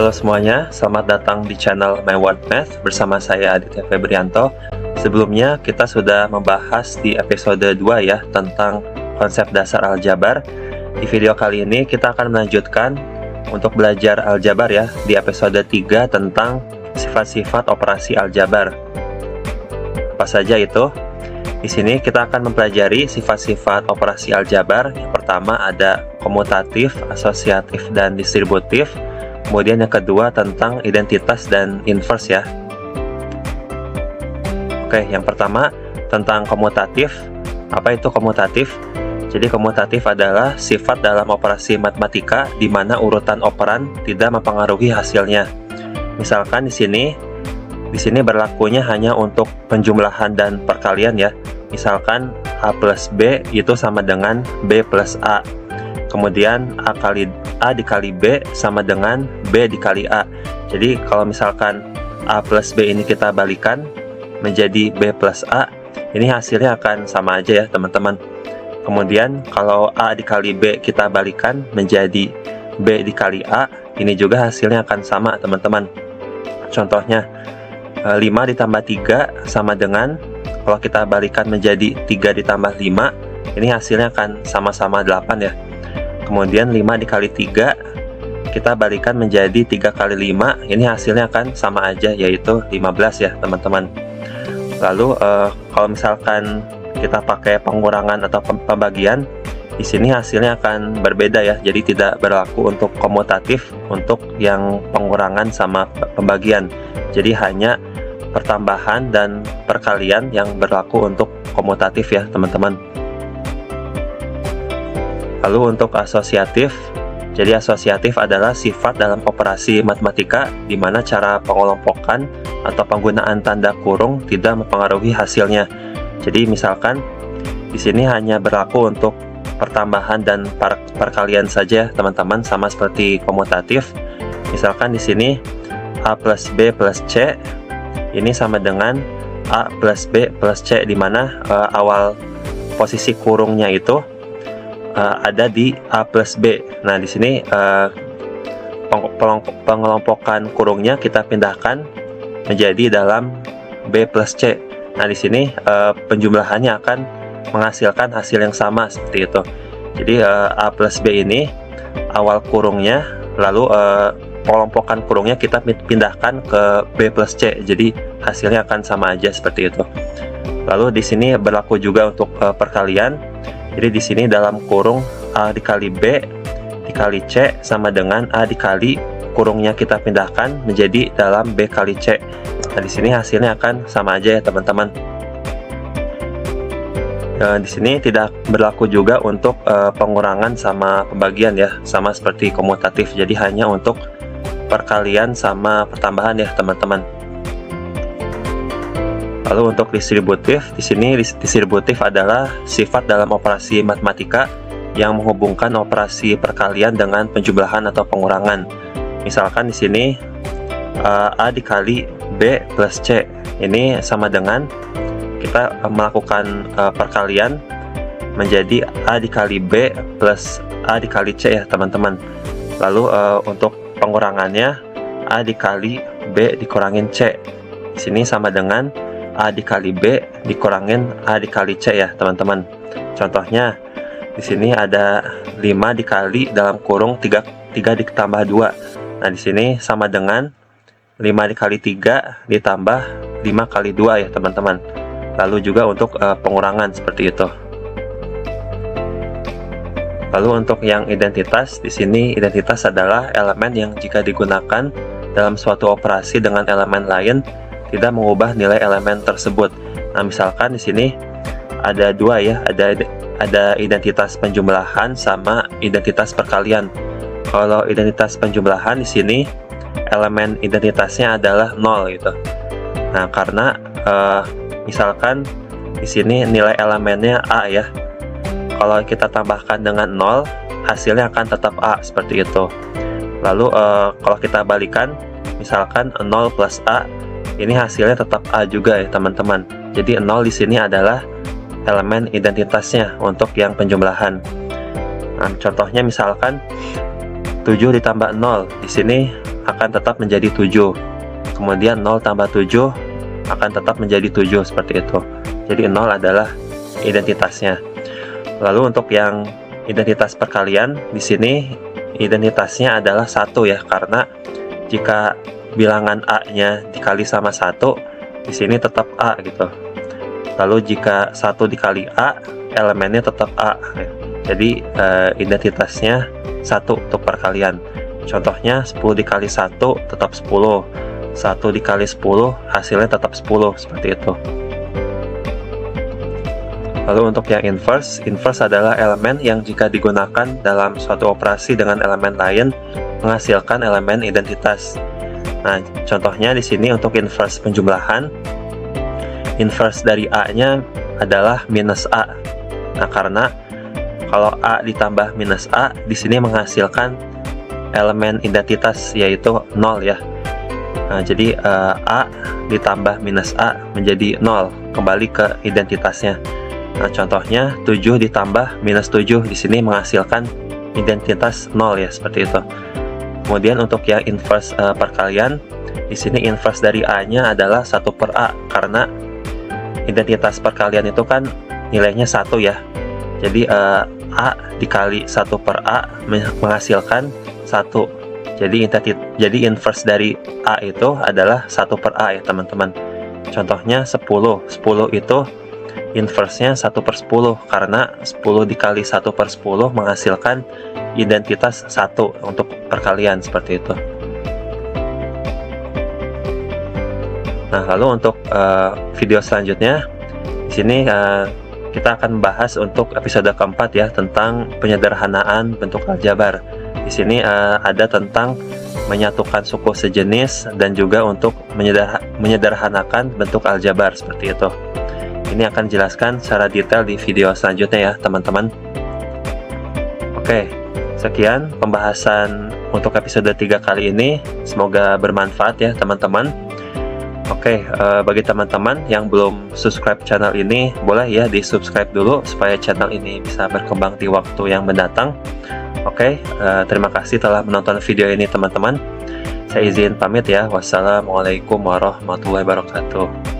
Halo semuanya, selamat datang di channel My One Math bersama saya Aditya Febrianto. Sebelumnya kita sudah membahas di episode 2 ya tentang konsep dasar aljabar. Di video kali ini kita akan melanjutkan untuk belajar aljabar ya di episode 3 tentang sifat-sifat operasi aljabar. Apa saja itu? Di sini kita akan mempelajari sifat-sifat operasi aljabar. Yang pertama ada komutatif, asosiatif, dan distributif. Kemudian yang kedua tentang identitas dan inverse ya. Oke, yang pertama tentang komutatif. Apa itu komutatif? Jadi komutatif adalah sifat dalam operasi matematika di mana urutan operan tidak mempengaruhi hasilnya. Misalkan di sini berlakunya hanya untuk penjumlahan dan perkalian ya. Misalkan A plus B itu sama dengan B plus A. Kemudian A dikali B sama dengan B dikali A. Jadi kalau misalkan A plus B ini kita balikan menjadi B plus A, ini hasilnya akan sama aja ya teman-teman. Kemudian kalau A dikali B kita balikan menjadi B dikali A, ini juga hasilnya akan sama teman-teman. Contohnya 5 ditambah 3 sama dengan, kalau kita balikan menjadi 3 ditambah 5, ini hasilnya akan sama-sama 8 ya. Kemudian 5 dikali 3 kita balikan menjadi 3 kali 5, ini hasilnya akan sama aja, yaitu 15 ya teman-teman. Lalu kalau misalkan kita pakai pengurangan atau pembagian, di sini hasilnya akan berbeda ya. Jadi tidak berlaku untuk komutatif untuk yang pengurangan sama pembagian. Jadi hanya pertambahan dan perkalian yang berlaku untuk komutatif ya teman-teman. Lalu untuk asosiatif, jadi asosiatif adalah sifat dalam operasi matematika di mana cara pengelompokan atau penggunaan tanda kurung tidak mempengaruhi hasilnya. Jadi misalkan di sini hanya berlaku untuk pertambahan dan perkalian saja teman-teman, sama seperti komutatif. Misalkan di sini A plus B plus C ini sama dengan A plus B plus C, di mana awal posisi kurungnya itu ada di A plus B. Nah, di sini pengelompokan kurungnya kita pindahkan menjadi dalam B plus C. Nah, di sini penjumlahannya akan menghasilkan hasil yang sama seperti itu. Jadi A plus B ini awal kurungnya, lalu pengelompokan kurungnya kita pindahkan ke B plus C. Jadi hasilnya akan sama aja seperti itu. Lalu di sini berlaku juga untuk perkalian. Jadi di sini dalam kurung A dikali B dikali C sama dengan A dikali kurungnya kita pindahkan menjadi dalam B kali C. Nah, di sini hasilnya akan sama aja ya teman-teman. Di sini tidak berlaku juga untuk pengurangan sama pembagian ya, sama seperti komutatif. Jadi hanya untuk perkalian sama pertambahan ya teman-teman. Lalu untuk distributif, di sini distributif adalah sifat dalam operasi matematika yang menghubungkan operasi perkalian dengan penjumlahan atau pengurangan. Misalkan di sini A dikali B plus C ini sama dengan kita melakukan perkalian menjadi A dikali B plus A dikali C ya teman-teman. Lalu untuk pengurangannya A dikali B dikurangin C. Di sini sama dengan A dikali B dikurangin A dikali C ya teman-teman. Contohnya di sini ada 5 dikali dalam kurung 3 ditambah 2. Nah, di sini sama dengan 5 dikali 3 ditambah 5 kali 2 ya teman-teman. Lalu juga untuk pengurangan seperti itu. Lalu untuk yang identitas, di sini identitas adalah elemen yang jika digunakan dalam suatu operasi dengan elemen lain tidak mengubah nilai elemen tersebut. Nah, misalkan di sini ada dua ya, ada identitas penjumlahan sama identitas perkalian. Kalau identitas penjumlahan di sini elemen identitasnya adalah 0 gitu. Nah, karena misalkan di sini nilai elemennya A ya. Kalau kita tambahkan dengan 0, hasilnya akan tetap A seperti itu. Lalu kalau kita balikan, misalkan 0 plus A, ini hasilnya tetap A juga ya teman-teman. Jadi 0 di sini adalah elemen identitasnya untuk yang penjumlahan. Nah, contohnya misalkan 7 ditambah 0 di sini akan tetap menjadi 7. Kemudian 0 tambah 7 akan tetap menjadi 7 seperti itu. Jadi 0 adalah identitasnya. Lalu untuk yang identitas perkalian di sini identitasnya adalah 1 ya, karena jika bilangan A-nya dikali sama 1 di sini tetap A gitu. Lalu jika 1 dikali A, elemennya tetap A. Jadi identitasnya 1 untuk perkalian. Contohnya 10 dikali 1 tetap 10. 1 dikali 10 hasilnya tetap 10 seperti itu. Lalu untuk yang inverse adalah elemen yang jika digunakan dalam suatu operasi dengan elemen lain menghasilkan elemen identitas. Nah, contohnya di sini untuk inverse penjumlahan, inverse dari A-nya adalah minus A. Nah, karena kalau A ditambah minus A, di sini menghasilkan elemen identitas yaitu 0 ya. Nah, jadi A ditambah minus A menjadi 0, kembali ke identitasnya. Nah, contohnya 7 ditambah minus 7 di sini menghasilkan identitas 0 ya, seperti itu. Kemudian untuk yang inverse perkalian, di sini inverse dari A-nya adalah 1 per A, karena identitas perkalian itu kan nilainya 1 ya. Jadi A dikali 1 per A menghasilkan 1. Jadi inverse dari A itu adalah 1 per A ya teman-teman. Contohnya 10 itu inverse-nya 1 per 10, karena 10 dikali 1 per 10 menghasilkan identitas 1 untuk perkalian, seperti itu. Nah, lalu untuk video selanjutnya di sini kita akan membahas untuk episode keempat ya, tentang penyederhanaan bentuk aljabar. Di sini ada tentang menyatukan suku sejenis dan juga untuk menyederhanakan bentuk aljabar, seperti itu. Ini akan dijelaskan secara detail di video selanjutnya ya teman-teman. Oke, sekian pembahasan untuk episode 3 kali ini. Semoga bermanfaat ya teman-teman. Oke, bagi teman-teman yang belum subscribe channel ini, boleh ya di subscribe dulu supaya channel ini bisa berkembang di waktu yang mendatang. Oke, terima kasih telah menonton video ini teman-teman. Saya izin pamit ya. Wassalamualaikum warahmatullahi wabarakatuh.